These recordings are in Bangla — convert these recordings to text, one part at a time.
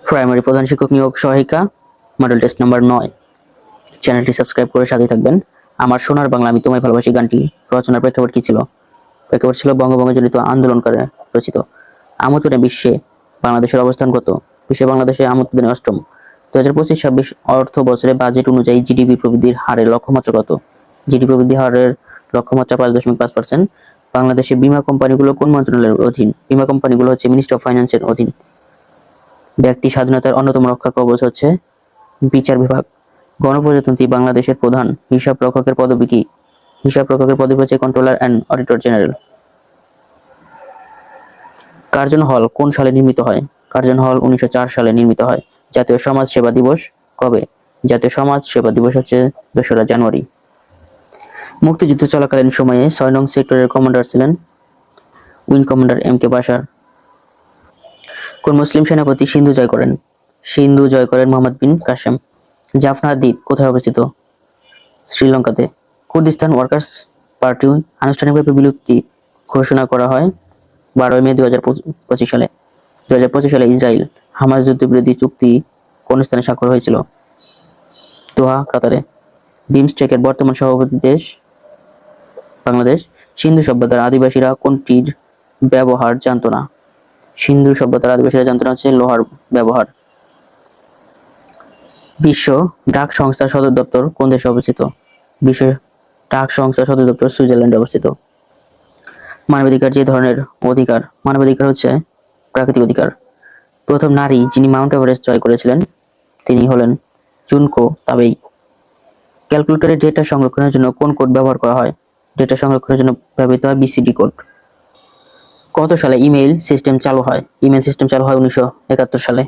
প্রাইমারি প্রধান শিক্ষক নিয়োগ সহায়িকা মডেল টেস্ট নাম্বার 9। চ্যানেলটি সাবস্ক্রাইব করে সাথে থাকবেন। আমার সোনার বাংলা আমি তোমায় ভালোবাসি গানটি রচনার প্রেক্ষাপট কি ছিল? প্রেক্ষাপট ছিল বঙ্গভঙ্গজনিত আন্দোলনকারে রচিত। আমোদ প্রদানে বিশ্বে বাংলাদেশের অবস্থান কত? বিশ্বে বাংলাদেশে আমোদ প্রদানে অষ্টম। 2025-26 অর্থ বছরে বাজেট অনুযায়ী জিডিপি প্রবৃদ্ধির হারের লক্ষ্যমাত্রা কত? জিডিপি প্রবৃদ্ধি হারের লক্ষ্যমাত্রা 5.5%। বাংলাদেশে বীমা কোম্পানিগুলো কোন মন্ত্রণালয়ের অধীন? বীমা কোম্পানিগুলো হচ্ছে মিনিস্ট্রি অফ ফাইন্যান্সের অধীন। ব্যক্তি স্বাধীনতার অন্যতম রক্ষা কবচ হচ্ছে বিচার বিভাগ। গণপ্রজাতন্ত্রী বাংলাদেশের প্রধান হিসাব রক্ষকের পদবি কি? হিসাব রক্ষকের পদবি হচ্ছে controller and auditor general. Curzon হল কোন সালে নির্মিত হয়? কার্জন হল 1904 সালে নির্মিত হয়। জাতীয় সমাজ সেবা দিবস কবে? জাতীয় সমাজ সেবা দিবস হচ্ছে 2রা জানুয়ারি। মুক্তিযুদ্ধ চলাকালীন সময়ে 6 নং সেক্টরের কমান্ডার ছিলেন উইং কমান্ডার MK বাশার। কোন মুসলিম সেনাপতি সিন্ধু জয় করেন? সিন্ধু জয় করেন মোহাম্মদ বিন কাসেম। জাফনা দ্বীপ কোথায় অবস্থিত? শ্রীলঙ্কাতে। কুর্দিস্তান ওয়ার্কার্স পার্টি আনুষ্ঠানিকভাবে বিলুপ্তি ঘোষণা করা হয় 12 মে 2025 সালে। 2025 সালে ইসরায়েল হামাস যুদ্ধবিরতি চুক্তি কোন স্থানে স্বাক্ষর হয়েছিল? দোহা, কাতারে। বিমস্টেকের বর্তমান সভাপতি দেশ বাংলাদেশ। সিন্ধু সভ্যতার আদিবাসীরা কোনটির ব্যবহার জানতো না? সিন্ধু সভ্যতার আদিবাসীরা জানতো না হচ্ছে লোহার ব্যবহার। বিশ্ব ডাক সংস্থার সদর দপ্তর কোন দেশে অবস্থিত? বিশ্ব ডাক সংস্থার সদর দপ্তর সুইজারল্যান্ডে অবস্থিত। মানবাধিকার যে ধরনের অধিকার? মানবাধিকার হচ্ছে প্রাকৃতিক অধিকার। প্রথম নারী যিনি মাউন্ট এভারেস্ট জয় করেছিলেন তিনি হলেন জুনকো তাবেই। ক্যালকুলেটরে ডেটা সংরক্ষণের জন্য কোন কোড ব্যবহার করা হয়? ডেটা সংরক্ষণের জন্য ব্যবহৃত হয় BCD কোড। কত সালে ইমেইল সিস্টেম চালু হয়? ইমেইল সিস্টেম চালু হয় 1971 সালে।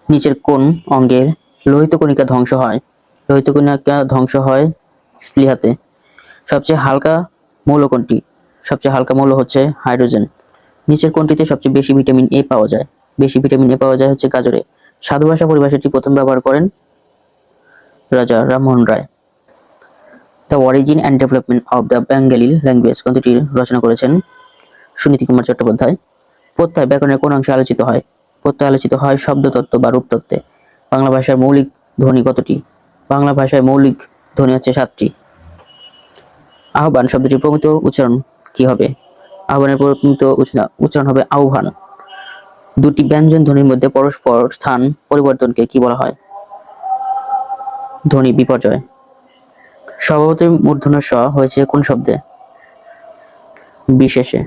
নিচের কোন অঙ্গের লোহিত কণিকা ধ্বংস হয়? লোহিত কণিকা ধ্বংস হয় স্প্লিহাতে। সবচেয়ে হালকা মৌল কোনটি? সবচেয়ে হালকা মৌল হচ্ছে হাইড্রোজেন। নিচের কোনটিতে সবচেয়ে বেশি ভিটামিন A পাওয়া যায়? বেশি ভিটামিন A পাওয়া যায় হচ্ছে গাজরে। সাধু ভাষা পরিভাষাটি প্রথম ব্যবহার করেন Raja Rammohan Roy. The origin and development of the Bengali language গ্রন্থটির রচনা করেছেন সুনীতি কুমার চট্টোপাধ্যায়। প্রত্যয় ব্যাকরণের কোন অংশে আলোচিত হয়? প্রত্যয় আলোচিত হয় শব্দতত্ত্ব বা রূপতত্ত্বে। বাংলা ভাষার মৌলিক ধ্বনি কতটি? বাংলা ভাষায় মৌলিক ধ্বনি হচ্ছে 7টি। আহ্বান শব্দটির প্রমিত উচ্চারণ কি হবে? আহ্বানের প্রমিত উচ্চারণ হবে আহ্বান। দুটি ব্যঞ্জন ধ্বনির মধ্যে পরস্পর স্থান পরিবর্তনকে কি বলা হয়? ধ্বনি বিপর্যয়। স্বভাবতই মূর্ধন্য ষ হয়েছে কোন শব্দে? বিশেষে।